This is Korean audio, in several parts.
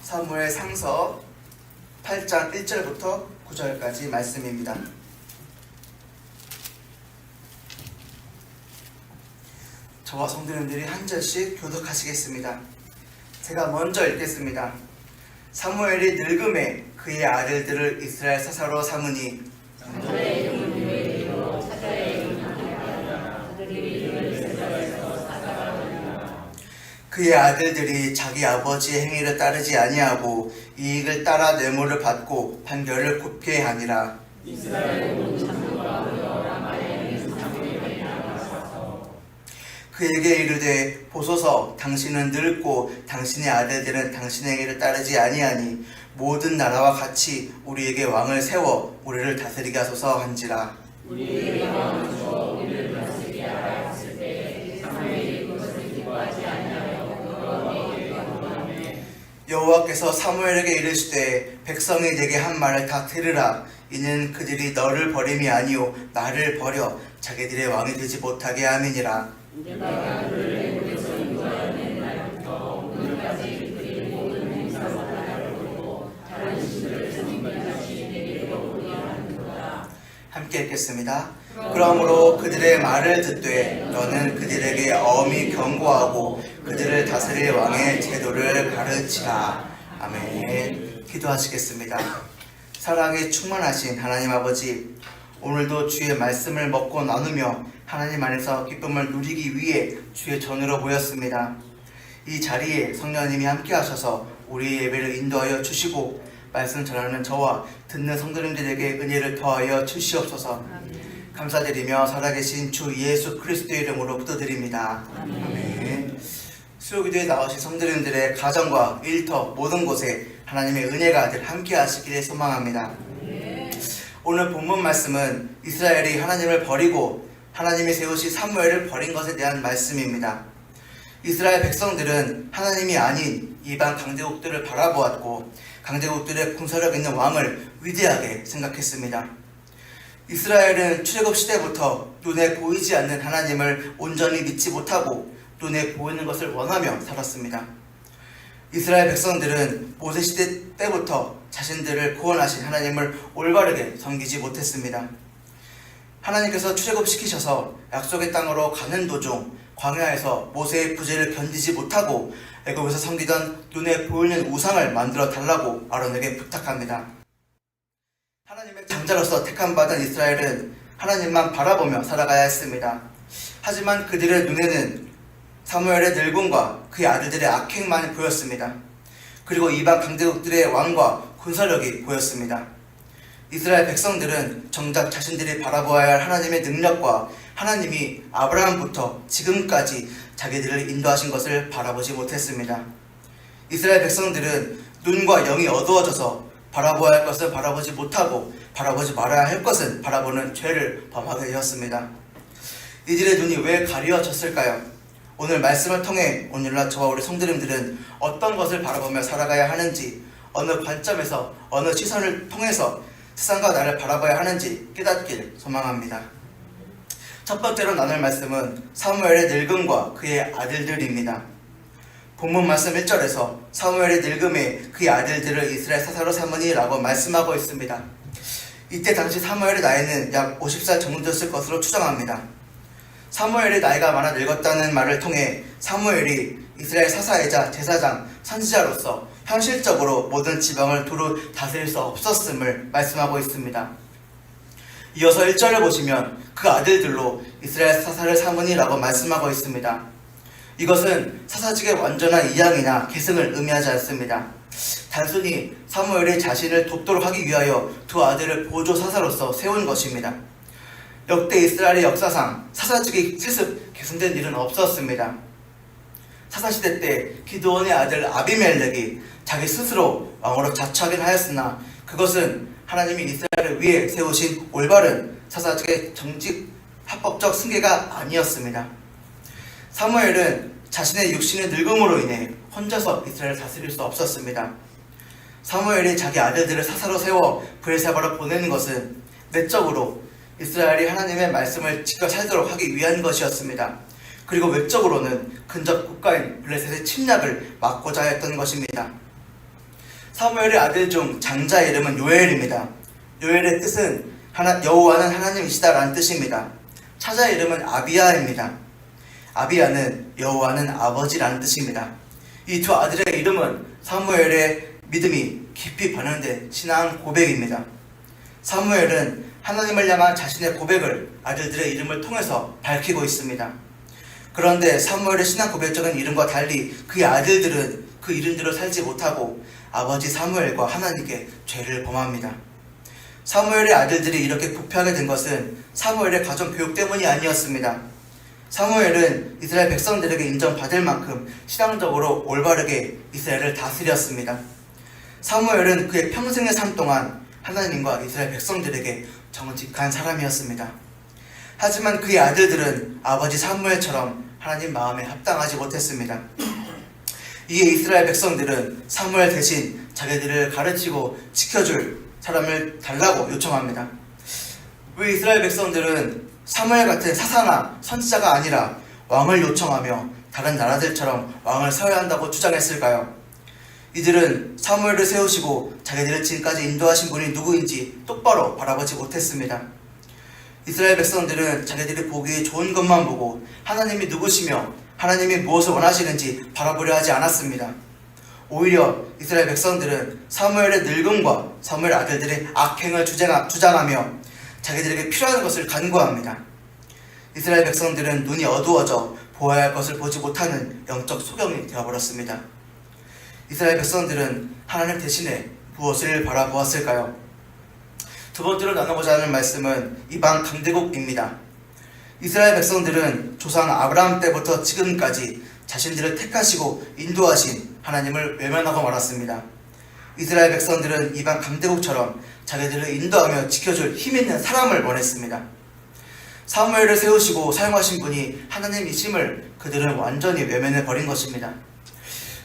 사무엘 상서 8장 1절부터 9절까지 말씀입니다. 저와 성도님들이 한 절씩 교독하시겠습니다. 제가 먼저 읽겠습니다. 사무엘이 늙음에 그의 아들들을 이스라엘 사사로 삼으니 그의 아들들이 자기 아버지의 행위를 따르지 아니하고 이익을 따라 뇌물을 받고 판결을 굽게 하니라. 그에게 이르되 보소서 당신은 늙고 당신의 아들들은 당신의 행위를 따르지 아니하니 모든 나라와 같이 우리에게 왕을 세워 우리를 다스리게 하소서 한지라. 우리에게 왕을 주어 우리를 다스리게 하라 했을 때 사무엘이 그것을 기뻐하지 아니하여 여호와께서 사무엘에게 이르시되 백성이 내게 한 말을 다 들으라. 이는 그들이 너를 버림이 아니요 나를 버려 자기들의 왕이 되지 못하게 함이니라. 내가 그를 애굽에서 인도하여낸 날부터 오늘까지 그의 모든 행사마다 나를 부르고 다른 신들을 섬기기까지 내게 오게 하는도다. 함께 읽겠습니다. 그러므로 그들의 말을 듣되 너는 그들에게 엄히 경고하고 그들을 다스릴 왕의 제도를 가르치라. 아멘. 기도하시겠습니다. 사랑에 충만하신 하나님 아버지, 오늘도 주의 말씀을 먹고 나누며 하나님 안에서 기쁨을 누리기 위해 주의 전으로 모였습니다. 이 자리에 성령님이 함께 하셔서 우리의 예배를 인도하여 주시고 말씀 전하는 저와 듣는 성도님들에게 은혜를 더하여 주시옵소서. 감사드리며 살아계신 주 예수 그리스도의 이름으로 기도드립니다. 아멘. 수요기도에 나오신 성도님들의 가정과 일터 모든 곳에 하나님의 은혜가 늘 함께 하시기를 소망합니다. 오늘 본문 말씀은 이스라엘이 하나님을 버리고 하나님이 세우신 사무엘을 버린 것에 대한 말씀입니다. 이스라엘 백성들은 하나님이 아닌 이방 강대국들을 바라보았고 강대국들의 군사력 있는 왕을 위대하게 생각했습니다. 이스라엘은 출애굽 시대부터 눈에 보이지 않는 하나님을 온전히 믿지 못하고 눈에 보이는 것을 원하며 살았습니다. 이스라엘 백성들은 모세 시대 때부터 자신들을 구원하신 하나님을 올바르게 섬기지 못했습니다. 하나님께서 출애굽시키셔서 약속의 땅으로 가는 도중 광야에서 모세의 부재를 견디지 못하고 애굽에서 섬기던 눈에 보이는 우상을 만들어 달라고 아론에게 부탁합니다. 하나님의 장자로서 택함받은 이스라엘은 하나님만 바라보며 살아가야 했습니다. 하지만 그들의 눈에는 사무엘의 늙음과 그의 아들들의 악행만이 보였습니다. 그리고 이방 강대국들의 왕과 군사력이 보였습니다. 이스라엘 백성들은 정작 자신들이 바라보아야 할 하나님의 능력과 하나님이 아브라함부터 지금까지 자기들을 인도하신 것을 바라보지 못했습니다. 이스라엘 백성들은 눈과 영이 어두워져서 바라보아야 할 것은 바라보지 못하고 바라보지 말아야 할 것은 바라보는 죄를 범하게 되었습니다. 이들의 눈이 왜 가려졌을까요? 오늘 말씀을 통해 오늘날 저와 우리 성도님들은 어떤 것을 바라보며 살아가야 하는지, 어느 관점에서 어느 시선을 통해서 세상과 나를 바라봐야 하는지 깨닫길 소망합니다. 첫 번째로 나눌 말씀은 사무엘의 늙음과 그의 아들들입니다. 본문 말씀 1절에서 사무엘의 늙음에 그의 아들들을 이스라엘 사사로 삼으니 라고 말씀하고 있습니다. 이때 당시 사무엘의 나이는 약 50살 정도 됐을 것으로 추정합니다. 사무엘이 나이가 많아 늙었다는 말을 통해 사무엘이 이스라엘 사사이자 제사장, 선지자로서 현실적으로 모든 지방을 두루 다스릴 수 없었음을 말씀하고 있습니다. 이어서 1절을 보시면 그 아들들로 이스라엘 사사를 삼으니라고 말씀하고 있습니다. 이것은 사사직의 완전한 이양이나 계승을 의미하지 않습니다. 단순히 사무엘이 자신을 돕도록 하기 위하여 두 아들을 보조 사사로서 세운 것입니다. 역대 이스라엘의 역사상 사사직이 세습 계승된 일은 없었습니다. 사사시대 때 기드온의 아들 아비멜렉이 자기 스스로 왕으로 자처하긴 하였으나 그것은 하나님이 이스라엘을 위해 세우신 올바른 사사직의 정직 합법적 승계가 아니었습니다. 사무엘은 자신의 육신의 늙음으로 인해 혼자서 이스라엘을 다스릴 수 없었습니다. 사무엘이 자기 아들들을 사사로 세워 브엘세바로 보내는 것은 내적으로 이스라엘이 하나님의 말씀을 지켜 살도록 하기 위한 것이었습니다. 그리고 외적으로는 근접 국가인 블레셋의 침략을 막고자 했던 것입니다. 사무엘의 아들 중 장자의 이름은 요엘입니다. 요엘의 뜻은 여호와는 하나님이시다라는 뜻입니다. 차자의 이름은 아비야입니다. 아비야는 여호와는 아버지라는 뜻입니다. 이 두 아들의 이름은 사무엘의 믿음이 깊이 반영된 신앙 고백입니다. 사무엘은 하나님을 향한 자신의 고백을 아들들의 이름을 통해서 밝히고 있습니다. 그런데 사무엘의 신앙 고백적인 이름과 달리 그의 아들들은 그 이름대로 살지 못하고 아버지 사무엘과 하나님께 죄를 범합니다. 사무엘의 아들들이 이렇게 부패하게 된 것은 사무엘의 가정 교육 때문이 아니었습니다. 사무엘은 이스라엘 백성들에게 인정받을 만큼 신앙적으로 올바르게 이스라엘을 다스렸습니다. 사무엘은 그의 평생의 삶 동안 하나님과 이스라엘 백성들에게 정직한 사람이었습니다. 하지만 그의 아들들은 아버지 사무엘처럼 하나님 마음에 합당하지 못했습니다. 이에 이스라엘 백성들은 사무엘 대신 자기들을 가르치고 지켜줄 사람을 달라고 요청합니다. 왜 이스라엘 백성들은 사무엘 같은 사사나 선지자가 아니라 왕을 요청하며 다른 나라들처럼 왕을 세워야 한다고 주장했을까요? 이들은 사무엘을 세우시고 자기들을 지금까지 인도하신 분이 누구인지 똑바로 바라보지 못했습니다. 이스라엘 백성들은 자기들이 보기 좋은 것만 보고 하나님이 누구시며 하나님이 무엇을 원하시는지 바라보려 하지 않았습니다. 오히려 이스라엘 백성들은 사무엘의 늙음과 사무엘 아들들의 악행을 주장하며 자기들에게 필요한 것을 간구합니다. 이스라엘 백성들은 눈이 어두워져 보아야 할 것을 보지 못하는 영적 소경이 되어버렸습니다. 이스라엘 백성들은 하나님 대신에 무엇을 바라보았을까요? 두 번째로 나누고자 하는 말씀은 이방 강대국입니다. 이스라엘 백성들은 조상 아브라함 때부터 지금까지 자신들을 택하시고 인도하신 하나님을 외면하고 말았습니다. 이스라엘 백성들은 이방 강대국처럼 자기들을 인도하며 지켜줄 힘있는 사람을 원했습니다. 사무엘을 세우시고 사용하신 분이 하나님이심을 그들은 완전히 외면해버린 것입니다.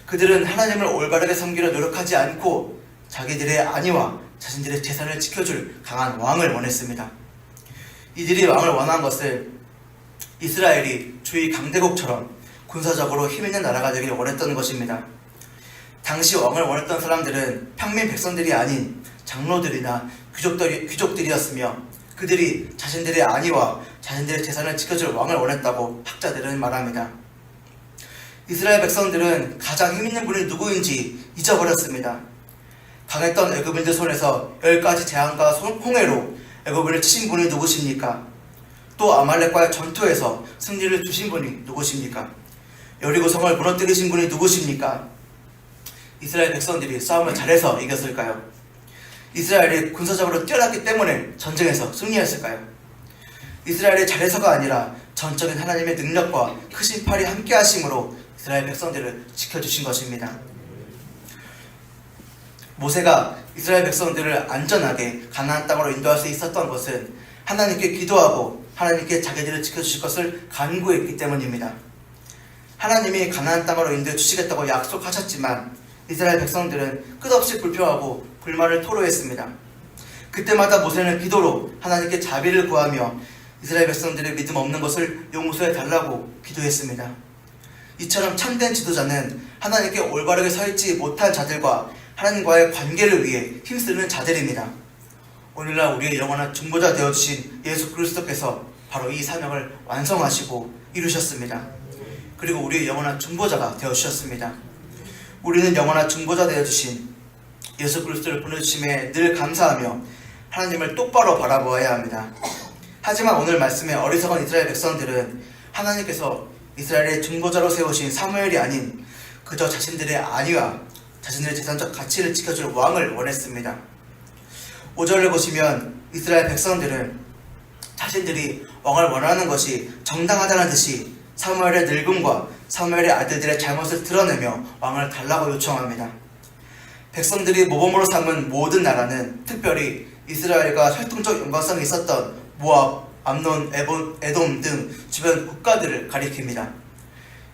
그들은 하나님을 올바르게 섬기려 노력하지 않고 자기들의 안위와 자신들의 재산을 지켜줄 강한 왕을 원했습니다. 이들이 왕을 원한 것을 이스라엘이 주위 강대국처럼 군사적으로 힘있는 나라가 되길 원했던 것입니다. 당시 왕을 원했던 사람들은 평민 백성들이 아닌 장로들이나 귀족들이었으며 그들이 자신들의 안위와 자신들의 재산을 지켜줄 왕을 원했다고 학자들은 말합니다. 이스라엘 백성들은 가장 힘있는 분이 누구인지 잊어버렸습니다. 강했던 애굽인들 손에서 10가지 재앙과 홍해로 애굽인을 치신 분이 누구십니까? 또 아말렉과의 전투에서 승리를 주신 분이 누구십니까? 여리고 성을 무너뜨리신 분이 누구십니까? 이스라엘 백성들이 싸움을 잘해서 이겼을까요? 이스라엘이 군사적으로 뛰어났기 때문에 전쟁에서 승리했을까요? 이스라엘이 잘해서가 아니라 전적인 하나님의 능력과 크신 팔이 함께 하심으로 이스라엘 백성들을 지켜주신 것입니다. 모세가 이스라엘 백성들을 안전하게 가나안 땅으로 인도할 수 있었던 것은 하나님께 기도하고 하나님께 자기들을 지켜주실 것을 간구했기 때문입니다. 하나님이 가나안 땅으로 인도해 주시겠다고 약속하셨지만 이스라엘 백성들은 끝없이 불평하고 불만을 토로했습니다. 그때마다 모세는 기도로 하나님께 자비를 구하며 이스라엘 백성들의 믿음 없는 것을 용서해 달라고 기도했습니다. 이처럼 참된 지도자는 하나님께 올바르게 서 있지 못한 자들과 하나님과의 관계를 위해 힘쓰는 자들입니다. 오늘날 우리의 영원한 중보자 되어주신 예수 그리스도께서 바로 이 사명을 완성하시고 이루셨습니다. 그리고 우리의 영원한 중보자가 되어주셨습니다. 우리는 영원한 중보자 되어주신 예수 그리스도를 보내주심에 늘 감사하며 하나님을 똑바로 바라보아야 합니다. 하지만 오늘 말씀의 어리석은 이스라엘 백성들은 하나님께서 이스라엘의 중보자로 세우신 사무엘이 아닌 그저 자신들의 안위와 자신들의 재산적 가치를 지켜줄 왕을 원했습니다. 5절을 보시면 이스라엘 백성들은 자신들이 왕을 원하는 것이 정당하다는 듯이 사무엘의 늙음과 사무엘의 아들들의 잘못을 드러내며 왕을 달라고 요청합니다. 백성들이 모범으로 삼은 모든 나라는 특별히 이스라엘과 혈통적 연관성이 있었던 모압, 암논, 에돔 등 주변 국가들을 가리킵니다.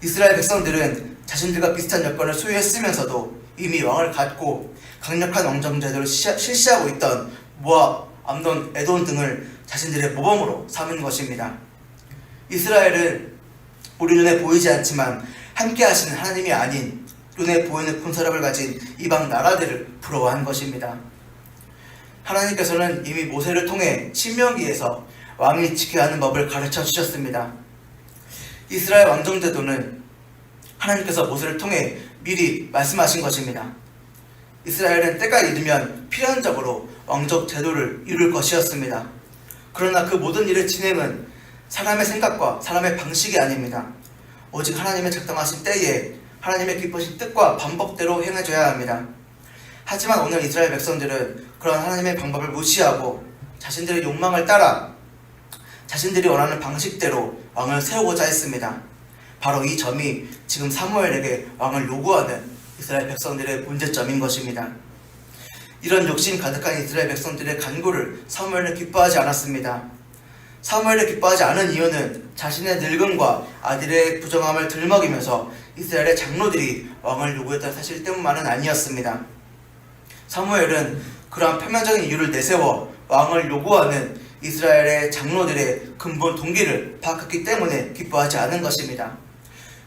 이스라엘 백성들은 자신들과 비슷한 여건을 소유했으면서도 이미 왕을 갖고 강력한 왕정제도를 실시하고 있던 모압, 암논, 에돔 등을 자신들의 모범으로 삼은 것입니다. 이스라엘은 우리 눈에 보이지 않지만 함께 하시는 하나님이 아닌 눈에 보이는 군사력을 가진 이방 나라들을 부러워한 것입니다. 하나님께서는 이미 모세를 통해 신명기에서 왕이 지켜야 하는 법을 가르쳐 주셨습니다. 이스라엘 왕정 제도는 하나님께서 모세를 통해 미리 말씀하신 것입니다. 이스라엘은 때가 이르면 필연적으로 왕족 제도를 이룰 것이었습니다. 그러나 그 모든 일의 진행은 사람의 생각과 사람의 방식이 아닙니다. 오직 하나님의 적당하신 때에 하나님의 기쁘신 뜻과 방법대로 행해줘야 합니다. 하지만 오늘 이스라엘 백성들은 그런 하나님의 방법을 무시하고 자신들의 욕망을 따라 자신들이 원하는 방식대로 왕을 세우고자 했습니다. 바로 이 점이 지금 사무엘에게 왕을 요구하는 이스라엘 백성들의 문제점인 것입니다. 이런 욕심 가득한 이스라엘 백성들의 간구를 사무엘은 기뻐하지 않았습니다. 사무엘을 기뻐하지 않은 이유는 자신의 늙음과 아들의 부정함을 들먹이면서 이스라엘의 장로들이 왕을 요구했던 사실 때문만은 아니었습니다. 사무엘은 그러한 표면적인 이유를 내세워 왕을 요구하는 이스라엘의 장로들의 근본 동기를 파악했기 때문에 기뻐하지 않은 것입니다.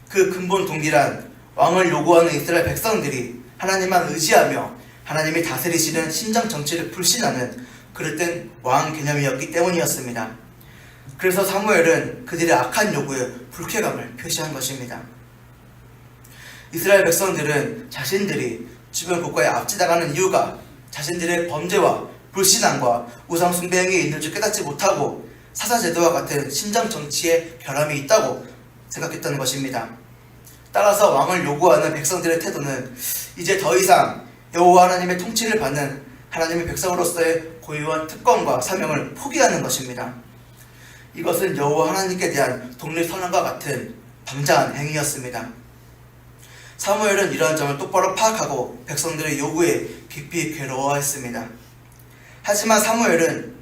그 근본 동기란 왕을 요구하는 이스라엘 백성들이 하나님만 의지하며 하나님이 다스리시는 신정 정치를 불신하는 그릇된 왕 개념이었기 때문이었습니다. 그래서 사무엘은 그들의 악한 요구에 불쾌감을 표시한 것입니다. 이스라엘 백성들은 자신들이 주변 국가에 압제당하는 이유가 자신들의 범죄와 불신앙과 우상 숭배행위에 있는 줄 깨닫지 못하고 사사제도와 같은 신정 정치에 결함이 있다고 생각했던 것입니다. 따라서 왕을 요구하는 백성들의 태도는 이제 더 이상 여호와 하나님의 통치를 받는 하나님의 백성으로서의 고유한 특권과 사명을 포기하는 것입니다. 이것은 여호와 하나님께 대한 독립선언과 같은 방자한 행위였습니다. 사무엘은 이러한 점을 똑바로 파악하고 백성들의 요구에 깊이 괴로워했습니다. 하지만 사무엘은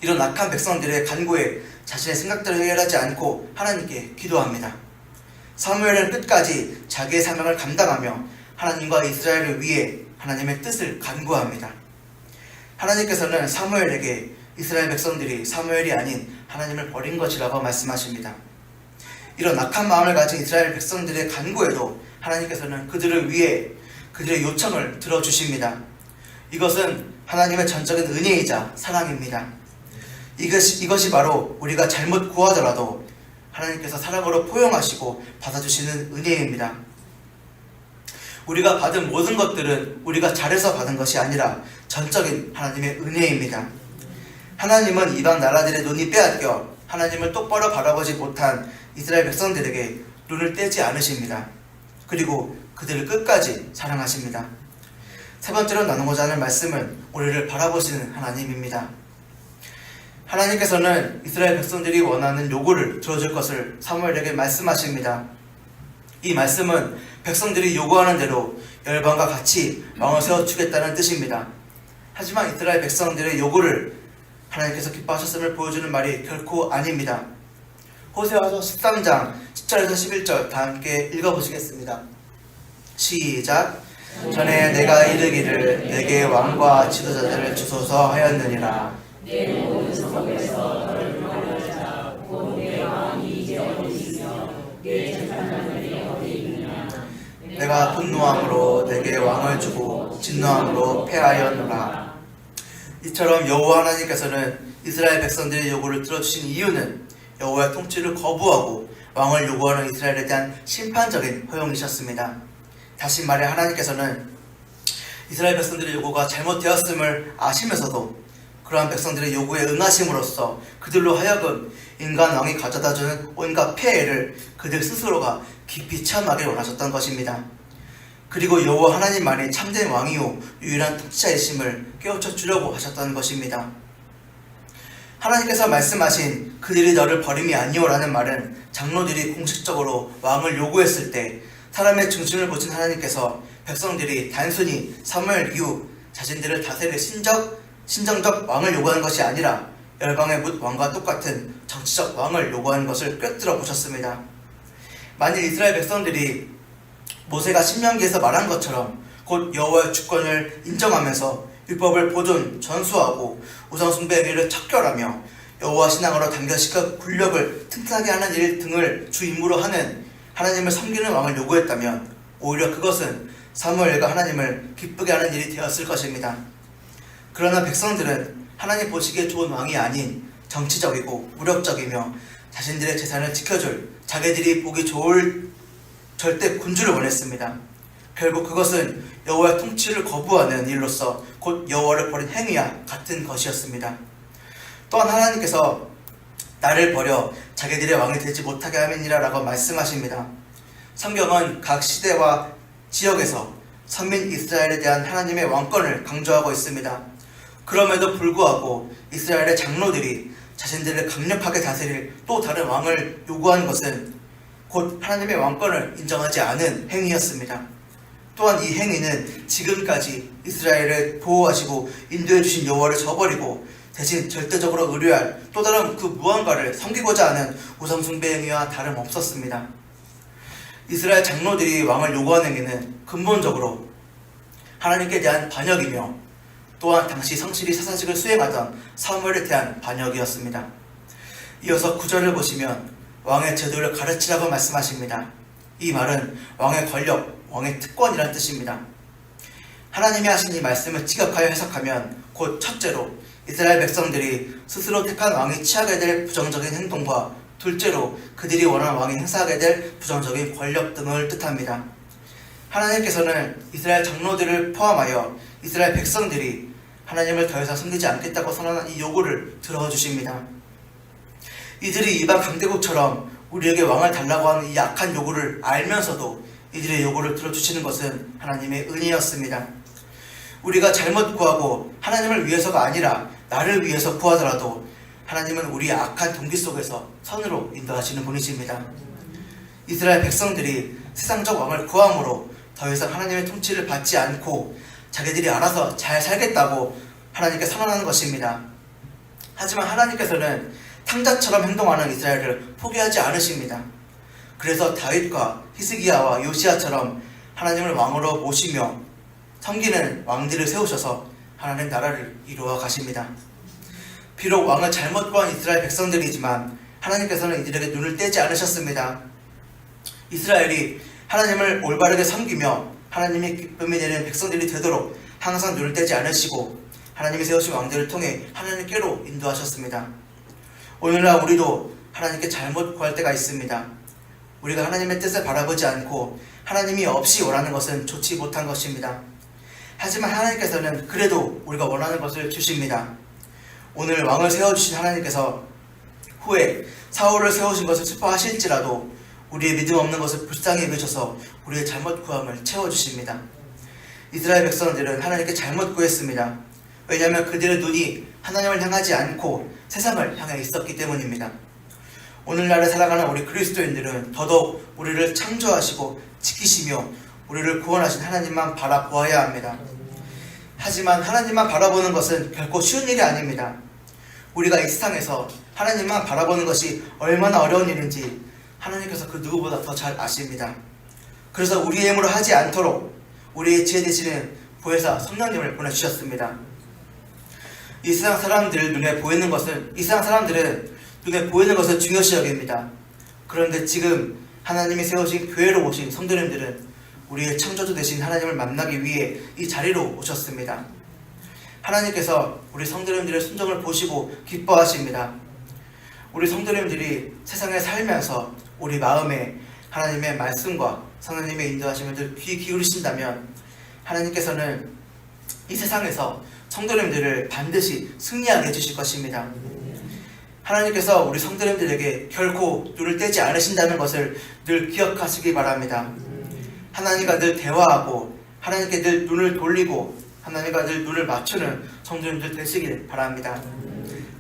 이런 악한 백성들의 간구에 자신의 생각대로 해결하지 않고 하나님께 기도합니다. 사무엘은 끝까지 자기의 사명을 감당하며 하나님과 이스라엘을 위해 하나님의 뜻을 간구합니다. 하나님께서는 사무엘에게 이스라엘 백성들이 사무엘이 아닌 하나님을 버린 것이라고 말씀하십니다. 이런 악한 마음을 가진 이스라엘 백성들의 간구에도 하나님께서는 그들을 위해 그들의 요청을 들어주십니다. 이것은 하나님의 전적인 은혜이자 사랑입니다. 이것이 바로 우리가 잘못 구하더라도 하나님께서 사랑으로 포용하시고 받아주시는 은혜입니다. 우리가 받은 모든 것들은 우리가 잘해서 받은 것이 아니라 전적인 하나님의 은혜입니다. 하나님은 이방 나라들의 눈이 빼앗겨 하나님을 똑바로 바라보지 못한 이스라엘 백성들에게 눈을 떼지 않으십니다. 그리고 그들을 끝까지 사랑하십니다. 세 번째로 나누고자 하는 말씀은 우리를 바라보시는 하나님입니다. 하나님께서는 이스라엘 백성들이 원하는 요구를 들어줄 것을 사무엘에게 말씀하십니다. 이 말씀은 백성들이 요구하는 대로 열방과 같이 왕을 세워주겠다는 뜻입니다. 하지만 이스라엘 백성들의 요구를 하나님께서 기뻐하셨음을 보여주는 말이 결코 아닙니다. 호세아서 13장 10절에서 11절 다 함께 읽어보시겠습니다. 시작. 전에 내가 이르기를 내게 왕과 지도자들을 주소서 하였느니라. 내 모든 성읍에서 너를 구하는 자 곧 내 왕이 이제 어디 있으며 내 재판관들이 어디 있느냐. 내가 분노함으로 내게 왕을 주고 진노함으로 패하였노라. 이처럼 여호와 하나님께서는 이스라엘 백성들의 요구를 들어주신 이유는 여호와의 통치를 거부하고 왕을 요구하는 이스라엘에 대한 심판적인 허용이셨습니다. 다시 말해 하나님께서는 이스라엘 백성들의 요구가 잘못되었음을 아시면서도 그러한 백성들의 요구에 응하심으로써 그들로 하여금 인간 왕이 가져다주는 온갖 폐해를 그들 스스로가 깊이 체험하길 원하셨던 것입니다. 그리고 여호와 하나님만이 참된 왕이요 유일한 통치자이심을 깨우쳐 주려고 하셨던 것입니다. 하나님께서 말씀하신 그들이 너를 버림이 아니오라는 말은 장로들이 공식적으로 왕을 요구했을 때 사람의 중심을 보신 하나님께서 백성들이 단순히 사무엘 이후 자신들을 다스릴 신정적 왕을 요구하는 것이 아니라 열방의 뭇 왕과 똑같은 정치적 왕을 요구하는 것을 꿰뚫어 보셨습니다. 만일 이스라엘 백성들이 모세가 신명기에서 말한 것처럼 곧 여호와의 주권을 인정하면서 율법을 보존, 전수하고 우상숭배 행위를 척결하며 여호와 신앙으로 단결시켜 군력을 튼튼하게 하는 일 등을 주 임무로 하는 하나님을 섬기는 왕을 요구했다면 오히려 그것은 사무엘과 하나님을 기쁘게 하는 일이 되었을 것입니다. 그러나 백성들은 하나님 보시기에 좋은 왕이 아닌 정치적이고 무력적이며 자신들의 재산을 지켜줄 자기들이 보기 좋을 절대 군주를 원했습니다. 결국 그것은 여호와의 통치를 거부하는 일로서 곧 여호와를 버린 행위와 같은 것이었습니다. 또한 하나님께서 나를 버려 자기들의 왕이 되지 못하게 함이니라 라고 말씀하십니다. 성경은 각 시대와 지역에서 선민 이스라엘에 대한 하나님의 왕권을 강조하고 있습니다. 그럼에도 불구하고 이스라엘의 장로들이 자신들을 강력하게 다스릴 또 다른 왕을 요구한 것은 곧 하나님의 왕권을 인정하지 않은 행위였습니다. 또한 이 행위는 지금까지 이스라엘을 보호하시고 인도해 주신 여호와를 저버리고 대신 절대적으로 의뢰할 또 다른 그 무언가를 섬기고자 하는 우상숭배 행위와 다름없었습니다. 이스라엘 장로들이 왕을 요구한 행위는 근본적으로 하나님께 대한 반역이며 또한 당시 성실히 사사직을 수행하던 사무엘에 대한 반역이었습니다. 이어서 9절을 보시면 왕의 제도를 가르치라고 말씀하십니다. 이 말은 왕의 권력, 왕의 특권이란 뜻입니다. 하나님이 하신 이 말씀을 직역하여 해석하면 곧 첫째로 이스라엘 백성들이 스스로 택한 왕이 취하게 될 부정적인 행동과 둘째로 그들이 원하는 왕이 행사하게 될 부정적인 권력 등을 뜻합니다. 하나님께서는 이스라엘 장로들을 포함하여 이스라엘 백성들이 하나님을 더 이상 섬기지 않겠다고 선언한 이 요구를 들어주십니다. 이들이 이방 강대국처럼 우리에게 왕을 달라고 하는 이 약한 요구를 알면서도 이들의 요구를 들어주시는 것은 하나님의 은혜였습니다. 우리가 잘못 구하고 하나님을 위해서가 아니라 나를 위해서 구하더라도 하나님은 우리의 악한 동기 속에서 선으로 인도하시는 분이십니다. 이스라엘 백성들이 세상적 왕을 구함으로 더 이상 하나님의 통치를 받지 않고 자기들이 알아서 잘 살겠다고 하나님께 선언하는 것입니다. 하지만 하나님께서는 탕자처럼 행동하는 이스라엘을 포기하지 않으십니다. 그래서 다윗과 히스기야와 요시야처럼 하나님을 왕으로 모시며 섬기는 왕들을 세우셔서 하나님 나라를 이루어 가십니다. 비록 왕을 잘못 구한 이스라엘 백성들이지만 하나님께서는 이들에게 눈을 떼지 않으셨습니다. 이스라엘이 하나님을 올바르게 섬기며 하나님의 기쁨이 되는 백성들이 되도록 항상 눈을 떼지 않으시고 하나님이 세우신 왕들을 통해 하나님께로 인도하셨습니다. 오늘날 우리도 하나님께 잘못 구할 때가 있습니다. 우리가 하나님의 뜻을 바라보지 않고 하나님이 없이 원하는 것은 좋지 못한 것입니다. 하지만 하나님께서는 그래도 우리가 원하는 것을 주십니다. 오늘 왕을 세워주신 하나님께서 후에 사울을 세우신 것을 슬퍼하실지라도 우리의 믿음 없는 것을 불쌍히 여기셔서 우리의 잘못 구함을 채워주십니다. 이스라엘 백성들은 하나님께 잘못 구했습니다. 왜냐하면 그들의 눈이 하나님을 향하지 않고 세상을 향해 있었기 때문입니다. 오늘날을 살아가는 우리 그리스도인들은 더더욱 우리를 창조하시고 지키시며 우리를 구원하신 하나님만 바라보아야 합니다. 하지만 하나님만 바라보는 것은 결코 쉬운 일이 아닙니다. 우리가 이 세상에서 하나님만 바라보는 것이 얼마나 어려운 일인지 하나님께서 그 누구보다 더 잘 아십니다. 그래서 우리의 힘으로 하지 않도록 우리의 지혜 되시는 보혜사 성령님을 보내주셨습니다. 이 세상 사람들은 눈에 보이는 것을 중요시 여깁니다. 그런데 지금 하나님이 세우신 교회로 오신 성도님들은 우리의 창조주 되신 하나님을 만나기 위해 이 자리로 오셨습니다. 하나님께서 우리 성도님들의 순종을 보시고 기뻐하십니다. 우리 성도님들이 세상에 살면서 우리 마음에 하나님의 말씀과 성령님의 인도하심을 늘 귀 기울이신다면 하나님께서는 이 세상에서 성도님들을 반드시 승리하게 해주실 것입니다. 하나님께서 우리 성도님들에게 결코 눈을 떼지 않으신다는 것을 늘 기억하시기 바랍니다. 하나님과 늘 대화하고 하나님께 늘 눈을 돌리고 하나님과 늘 눈을 맞추는 성도님들 되시길 바랍니다.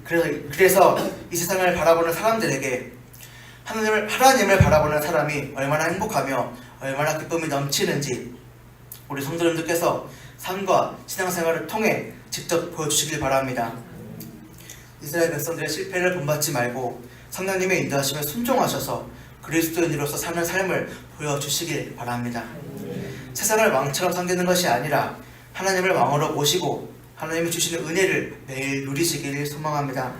그래서 이 세상을 바라보는 사람들에게 하나님을 바라보는 사람이 얼마나 행복하며 얼마나 기쁨이 넘치는지 우리 성도님들께서 삶과 신앙생활을 통해 직접 보여주시길 바랍니다. 이스라엘 백성들의 실패를 본받지 말고 성령님의 인도하심에 순종하셔서 그리스도인으로서 사는 삶을 보여주시길 바랍니다. 세상을 왕처럼 섬기는 것이 아니라 하나님을 왕으로 모시고 하나님이 주시는 은혜를 매일 누리시길 소망합니다.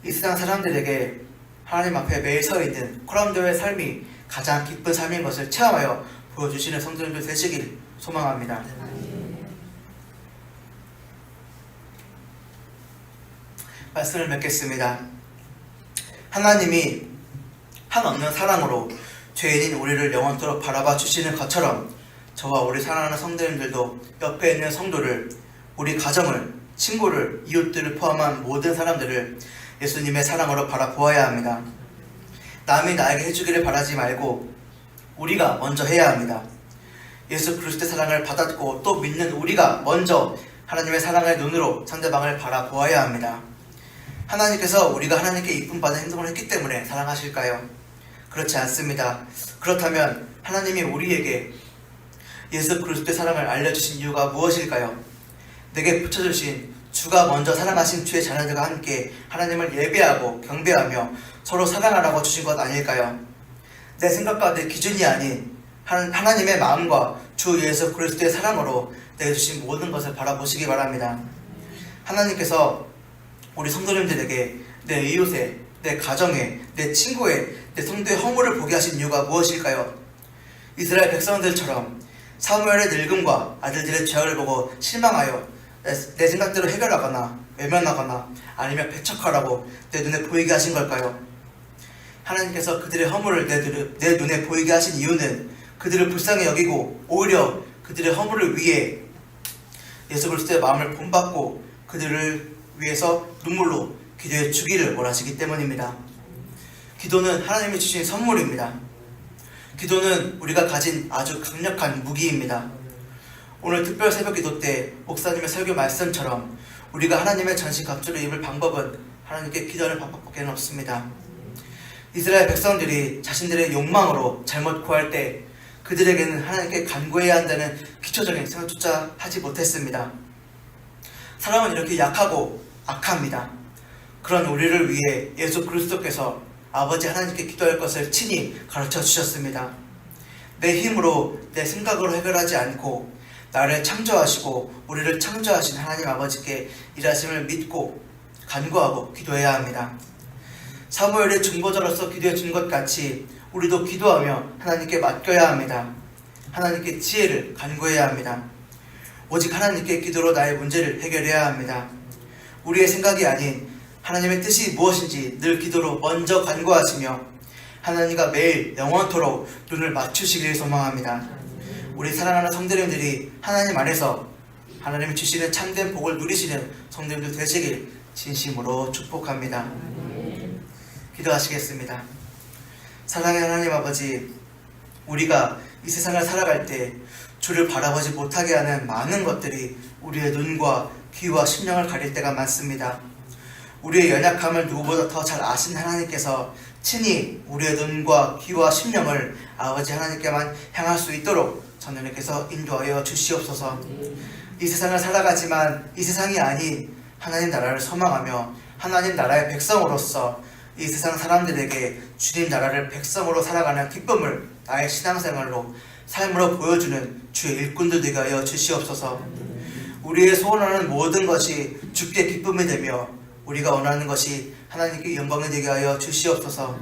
이 세상 사람들에게 하나님 앞에 매일 서 있는 코람도의 삶이 가장 기쁜 삶인 것을 체험하여 보여주시는 성도님들 되시길 소망합니다. 말씀을 맺겠습니다. 하나님이 한없는 사랑으로 죄인인 우리를 영원토록 바라봐 주시는 것처럼 저와 우리 사랑하는 성도님들도 옆에 있는 성도를, 우리 가정을, 친구를, 이웃들을 포함한 모든 사람들을 예수님의 사랑으로 바라보아야 합니다. 남이 나에게 해주기를 바라지 말고 우리가 먼저 해야 합니다. 예수 그리스도의 사랑을 받았고 또 믿는 우리가 먼저 하나님의 사랑의 눈으로 상대방을 바라보아야 합니다. 하나님께서 우리가 하나님께 이쁨 받은 행동을 했기 때문에 사랑하실까요? 그렇지 않습니다. 그렇다면 하나님이 우리에게 예수 그리스도의 사랑을 알려주신 이유가 무엇일까요? 내게 붙여주신 주가 먼저 사랑하신 주의 자녀들과 함께 하나님을 예배하고 경배하며 서로 사랑하라고 주신 것 아닐까요? 내 생각과 내 기준이 아닌 하나님의 마음과 주 예수 그리스도의 사랑으로 내게 주신 모든 것을 바라보시기 바랍니다. 하나님께서 우리 성도님들에게 내 이웃에, 내 가정에, 내 친구에, 내 성도의 허물을 보게 하신 이유가 무엇일까요? 이스라엘 백성들처럼 사무엘의 늙음과 아들들의 죄악을 보고 실망하여 내 생각대로 해결하거나 외면하거나 아니면 배척하라고 내 눈에 보이게 하신 걸까요? 하나님께서 그들의 허물을 내 눈에 보이게 하신 이유는 그들을 불쌍히 여기고 오히려 그들의 허물을 위해 예수 그리스도의 마음을 본받고 그들을 위해서 눈물로 기도해 주기를 원하시기 때문입니다. 기도는 하나님이 주신 선물입니다. 기도는 우리가 가진 아주 강력한 무기입니다. 오늘 특별 새벽 기도 때 목사님의 설교 말씀처럼 우리가 하나님의 전신갑주를 입을 방법은 하나님께 기도하는 방법밖에 없습니다. 이스라엘 백성들이 자신들의 욕망으로 잘못 구할 때 그들에게는 하나님께 간구해야 한다는 기초적인 생각조차 하지 못했습니다. 사람은 이렇게 약하고 악합니다. 그런 우리를 위해 예수 그리스도께서 아버지 하나님께 기도할 것을 친히 가르쳐 주셨습니다. 내 힘으로 내 생각으로 해결하지 않고 나를 창조하시고 우리를 창조하신 하나님 아버지께 일하심을 믿고 간구하고 기도해야 합니다. 사무엘의 중보자로서 기도해 준 것 같이 우리도 기도하며 하나님께 맡겨야 합니다. 하나님께 지혜를 간구해야 합니다. 오직 하나님께 기도로 나의 문제를 해결해야 합니다. 우리의 생각이 아닌 하나님의 뜻이 무엇인지 늘 기도로 먼저 간구하시며 하나님과 매일 영원토록 눈을 맞추시길 소망합니다. 우리 사랑하는 성도님들이 하나님 안에서 하나님이 주시는 참된 복을 누리시는 성도님들 되시길 진심으로 축복합니다. 기도하시겠습니다. 사랑의 하나님 아버지, 우리가 이 세상을 살아갈 때 주를 바라보지 못하게 하는 많은 것들이 우리의 눈과 귀와 심령을 가릴 때가 많습니다. 우리의 연약함을 누구보다 더 잘 아신 하나님께서 친히 우리의 눈과 귀와 심령을 아버지 하나님께만 향할 수 있도록 성령님께서 인도하여 주시옵소서. 이 세상을 살아가지만 이 세상이 아닌 하나님 나라를 소망하며 하나님 나라의 백성으로서 이 세상 사람들에게 주님 나라를 백성으로 살아가는 기쁨을 나의 신앙생활로 삶으로 보여주는 주의 일꾼들 되게 하여 주시옵소서. 우리의 소원하는 모든 것이 주께 기쁨이 되며 우리가 원하는 것이 하나님께 영광이 되게 하여 주시옵소서.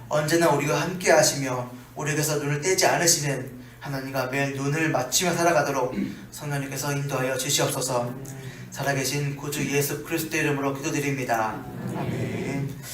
언제나 우리와 함께 하시며 우리에게서 눈을 떼지 않으시는 하나님과 매일 눈을 맞추며 살아가도록 성령님께서 인도하여 주시옵소서. 살아계신 구주 예수 그리스도의 이름으로 기도드립니다. 아멘.